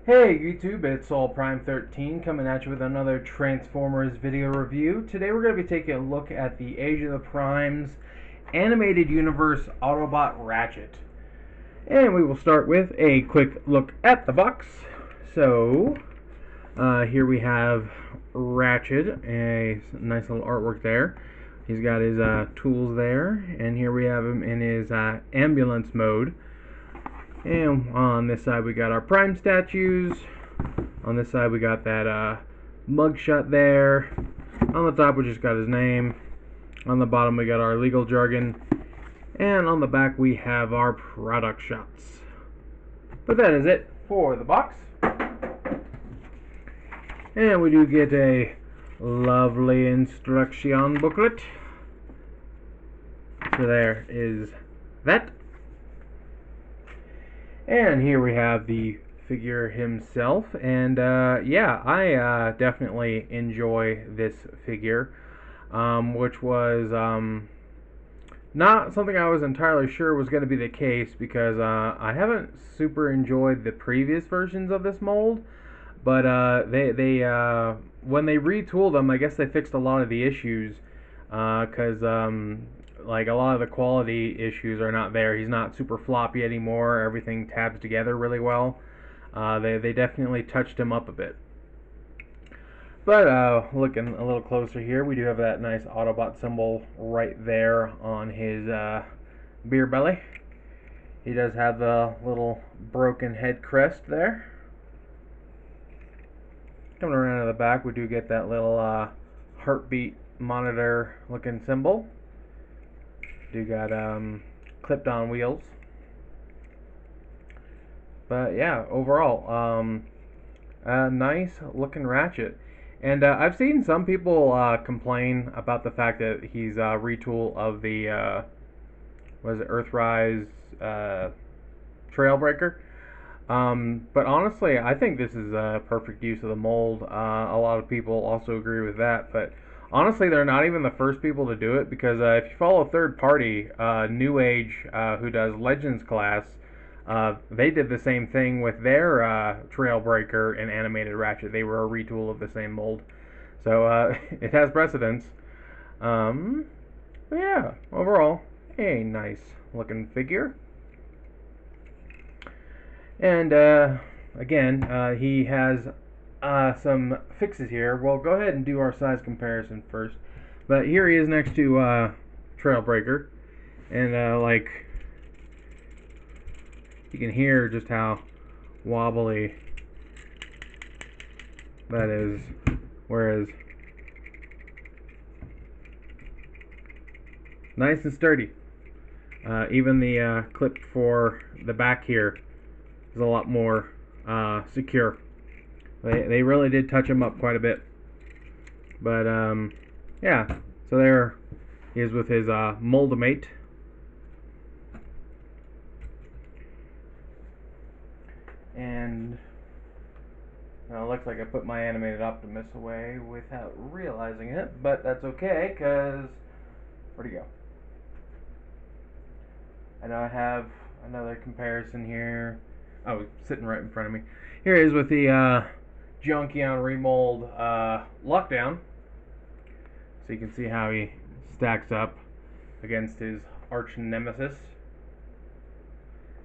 Hey YouTube, it's All Prime 13 coming at you with another Transformers video review. Today we're going to be taking a look at the Age of the Primes animated universe Autobot Ratchet. And we will start with a quick look at the box. So, here we have Ratchet, a nice little artwork there. He's got his tools there, and here we have him in his ambulance mode. And on this side we got our Prime statues. On this side we got that mugshot there. On the top we just got his name. On the bottom we got our legal jargon. And on the back we have our product shots. But that is it for the box. And we do get a lovely instruction booklet. So there is that. And here we have the figure himself, and yeah, I definitely enjoy this figure, which was not something I was entirely sure was going to be the case, because I haven't super enjoyed the previous versions of this mold, but they when they retooled them, I guess they fixed a lot of the issues, because like a lot of the quality issues are not there. He's not super floppy anymore. Everything tabs together really well. They definitely touched him up a bit. But looking a little closer here, we do have that nice Autobot symbol right there on his beer belly. He does have the little broken head crest there. Coming around to the back, we do get that little heartbeat monitor looking symbol. Do got clipped on wheels. But yeah, overall, a nice looking Ratchet. And I've seen some people complain about the fact that he's a retool of the was it Earthrise Trailbreaker. But honestly, I think this is a perfect use of the mold. A lot of people also agree with that, but honestly, they're not even the first people to do it, because if you follow third party, New Age, who does Legends class, they did the same thing with their Trailbreaker and animated Ratchet. They were a retool of the same mold. So it has precedence. But yeah, overall, a nice looking figure. And again, he has some fixes here. We'll go ahead and do our size comparison first. But here he is next to Trailbreaker, and like you can hear just how wobbly that is. Whereas nice and sturdy. Even the clip for the back here is a lot more secure. They really did touch him up quite a bit. But yeah, so there he is with his Moldamate. And now it looks like I put my animated Optimus away without realizing it, but that's okay, because where'd he go? I know I have another comparison here. Oh, it's sitting right in front of me. Here he is with the Junkion remold Lockdown. So you can see how he stacks up against his arch nemesis.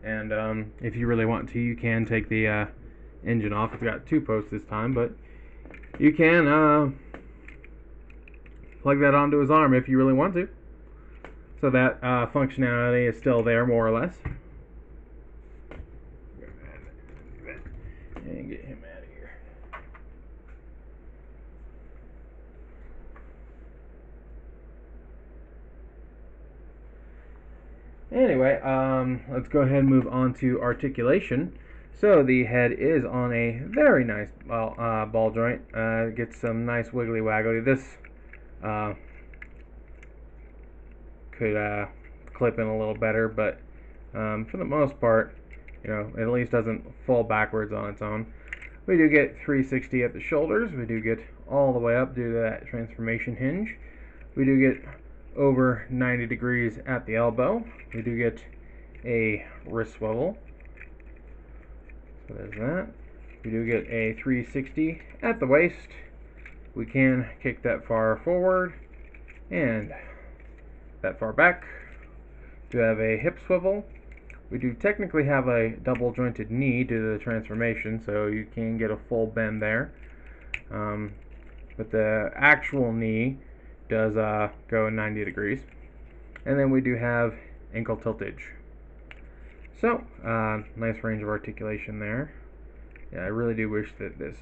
And if you really want to, you can take the engine off. It's got two posts this time, but you can plug that onto his arm if you really want to. So that functionality is still there, more or less. And get him out of here. Anyway, let's go ahead and move on to articulation. So the head is on a very nice ball joint. Gets some nice wiggly waggly. This could clip in a little better, but for the most part, you know, it at least doesn't fall backwards on its own. We do get 360 at the shoulders. We do get all the way up due to that transformation hinge. We do get over 90 degrees at the elbow. We do get a wrist swivel. So there's that. We do get a 360 at the waist. We can kick that far forward and that far back. We do have a hip swivel. We do technically have a double jointed knee due to the transformation, so you can get a full bend there. But the actual knee does go 90 degrees. And then we do have ankle tiltage. So, nice range of articulation there. Yeah, I really do wish that this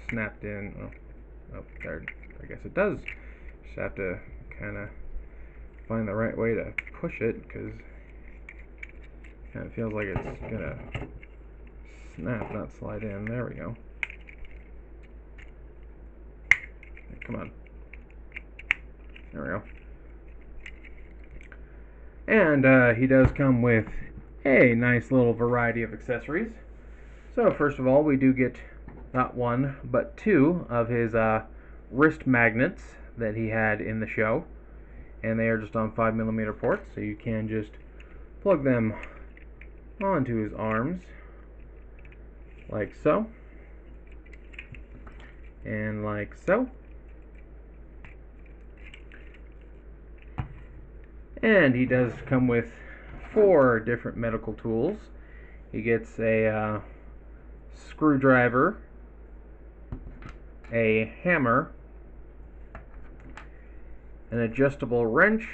snapped in. Oh, there, I guess it does. Just have to kind of find the right way to push it, because it kind of feels like it's gonna snap, not slide in. There we go. Come on. There we go. And he does come with a nice little variety of accessories. So first of all, we do get not one, but two of his wrist magnets that he had in the show. And they are just on 5mm ports, so you can just plug them onto his arms, like so, and like so. And he does come with 4 different medical tools. He gets a screwdriver, a hammer, an adjustable wrench,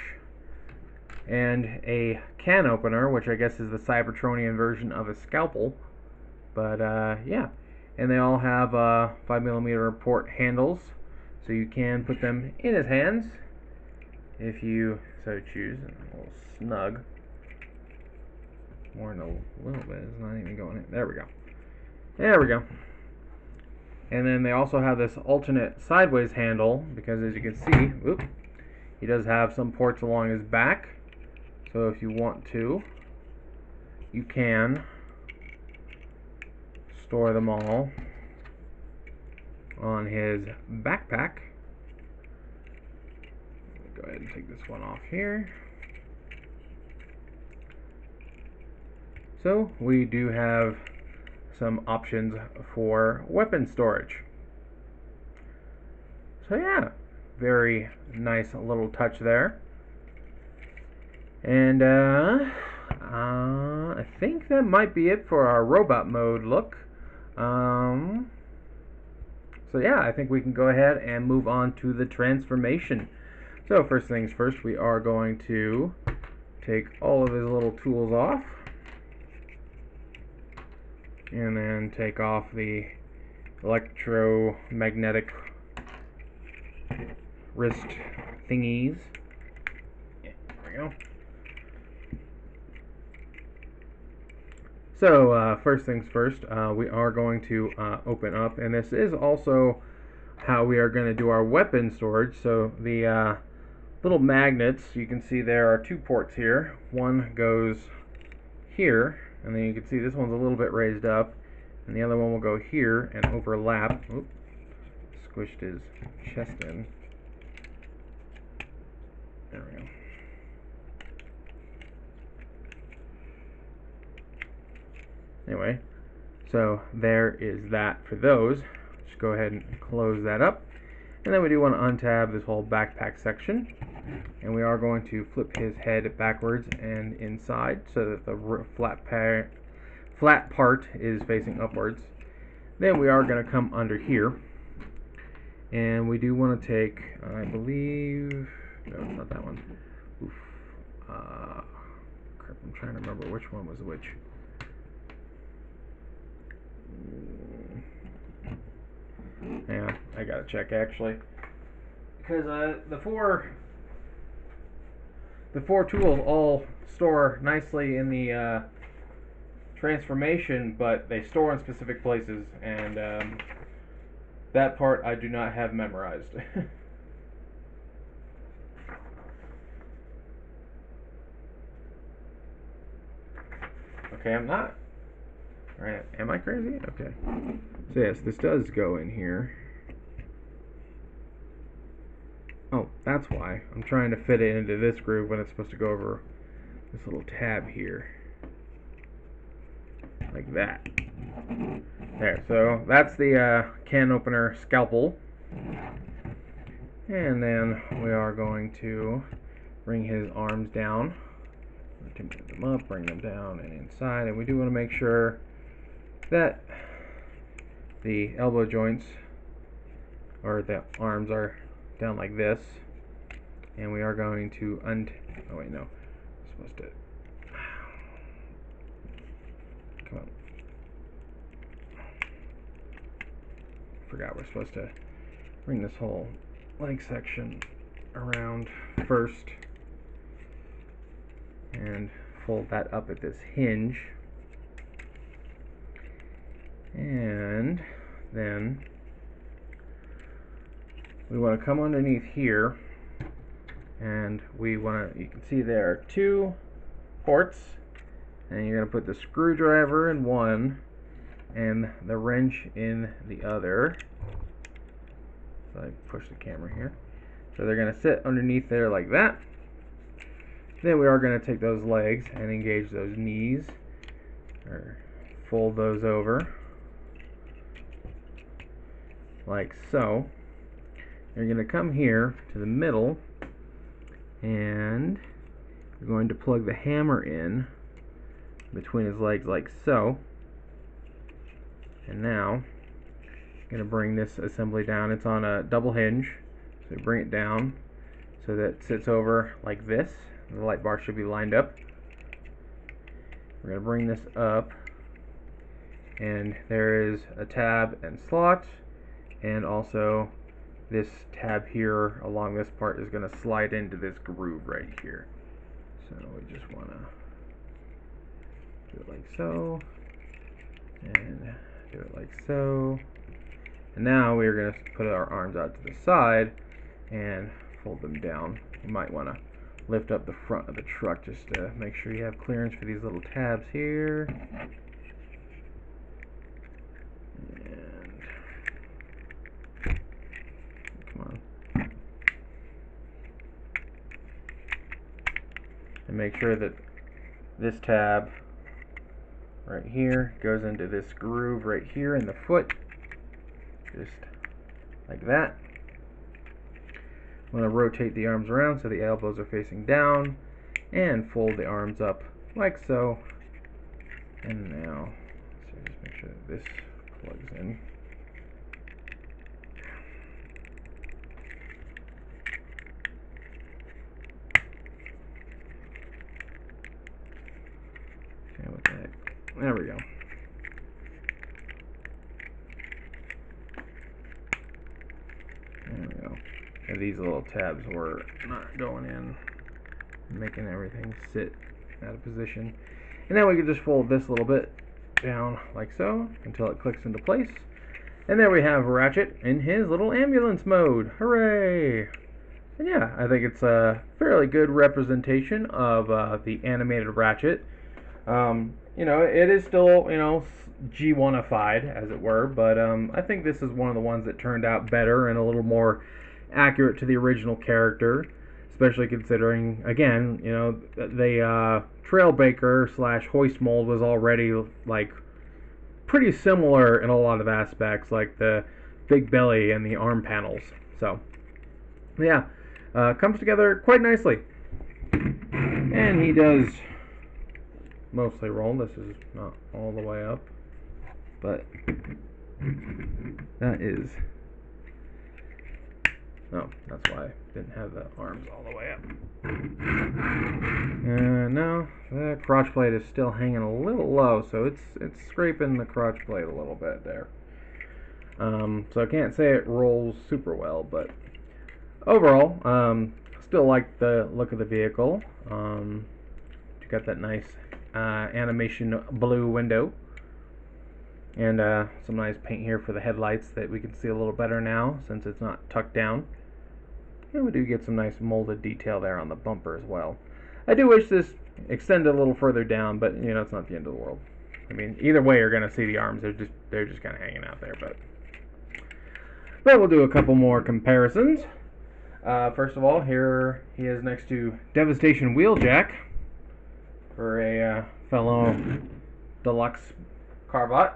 and a can opener, which I guess is the Cybertronian version of a scalpel. But yeah, and they all have 5mm port handles, so you can put them in his hands if you so choose. A little snug. More than a little bit. It's not even going in. There we go. There we go. And then they also have this alternate sideways handle, because as you can see, whoop, he does have some ports along his back. So if you want to, you can store them all on his backpack. Go ahead and take this one off here. So we do have some options for weapon storage. So yeah, very nice little touch there. And I think that might be it for our robot mode look. So yeah, I think we can go ahead and move on to the transformation. So first things first, we are going to take all of his little tools off, and then take off the electromagnetic wrist thingies. Yeah, there we go. So first things first, we are going to open up, and this is also how we are going to do our weapon storage. So the little magnets, you can see there are 2 ports here. One goes here, and then you can see this one's a little bit raised up, and the other one will go here and overlap. Oop, squished his chest in. There we go. Anyway, so there is that for those. Just go ahead and close that up. And then we do want to untab this whole backpack section. And we are going to flip his head backwards and inside so that the flat part is facing upwards. Then we are going to come under here. And we do want to take, I believe, no, it's not that one. Oof. Crap, I'm trying to remember which one was which. Yeah, I gotta check actually, because the four tools all store nicely in the transformation, but they store in specific places, and that part I do not have memorized. Okay, I'm not. Right, am I crazy? Okay. So yes, this does go in here. Oh, that's why. I'm trying to fit it into this groove when it's supposed to go over this little tab here. Like that. There, so that's the can opener scalpel. And then we are going to bring his arms down. To move them up, bring them down and inside. And we do want to make sure that the elbow joints or the arms are down like this. And we are going to oh wait, no. I'm supposed to come on. Forgot we're supposed to bring this whole leg section around first and fold that up at this hinge, and then we want to come underneath here, and we want to, you can see there are 2 ports, and you're going to put the screwdriver in one and the wrench in the other. So I push the camera here. So they're going to sit underneath there like that. Then we are going to take those legs and engage those knees, or fold those over like so. You're going to come here to the middle, and you're going to plug the hammer in between his legs like so. And now I'm going to bring this assembly down. It's on a double hinge, so you bring it down so that it sits over like this. The light bar should be lined up. We're going to bring this up, and there is a tab and slot, and also this tab here along this part is going to slide into this groove right here. So we just want to do it like so, and do it like so. And now we're going to put our arms out to the side and fold them down. You might want to lift up the front of the truck just to make sure you have clearance for these little tabs here. And come on. And make sure that this tab right here goes into this groove right here in the foot, just like that. I'm going to rotate the arms around so the elbows are facing down, and fold the arms up like so. And now, so just make sure that this plugs in. Okay, what the heck? There we go. There we go. And these little tabs were not going in, making everything sit out of position. And now we can just fold this a little bit down like so until it clicks into place. And there we have Ratchet in his little ambulance mode. Hooray! And yeah, I think it's a fairly good representation of the animated Ratchet. You know, it is still, you know, G1ified, as it were, but I think this is one of the ones that turned out better and a little more accurate to the original character, especially considering, again, you know, the Trailbreaker / hoist mold was already, like, pretty similar in a lot of aspects, like the big belly and the arm panels. So, yeah, comes together quite nicely. And he does mostly roll. This is not all the way up, but that is, oh, that's why I didn't have the arms all the way up. And now the crotch plate is still hanging a little low, so it's scraping the crotch plate a little bit there. So I can't say it rolls super well, but overall, still like the look of the vehicle. You got that nice animation blue window, and some nice paint here for the headlights that we can see a little better now since it's not tucked down. And we do get some nice molded detail there on the bumper as well. I do wish this extended a little further down, but you know, it's not the end of the world. I mean, either way you're gonna see the arms, they're just kind of hanging out there, but we'll do a couple more comparisons. First of all, here he is next to Devastation Wheeljack for a fellow deluxe Carvot.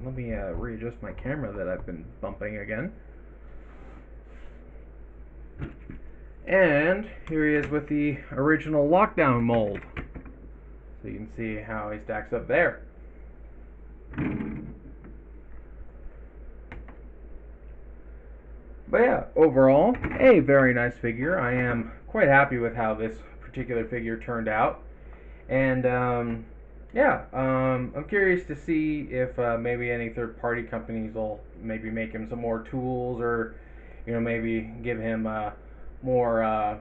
let me readjust my camera that I've been bumping again. And here he is with the original lockdown mold. So you can see how he stacks up there. But yeah, overall, a very nice figure. I am quite happy with how this particular figure turned out. And I'm curious to see if maybe any third-party companies will maybe make him some more tools, or maybe give him a more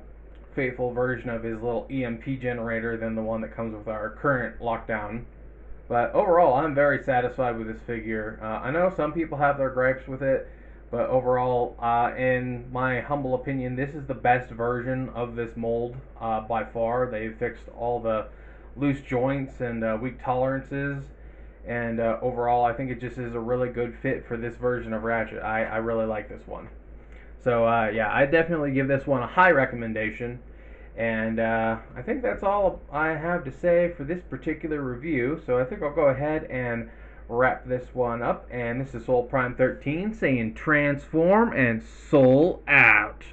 faithful version of his little EMP generator than the one that comes with our current lockdown. But overall, I'm very satisfied with this figure. I know some people have their gripes with it, but overall, in my humble opinion, this is the best version of this mold by far. They've fixed all the loose joints and weak tolerances, and overall, I think it just is a really good fit for this version of Ratchet. I really like this one. So yeah, I definitely give this one a high recommendation. And I think that's all I have to say for this particular review. So I think I'll go ahead and wrap this one up. And this is Soul Prime 13 saying transform and soul out.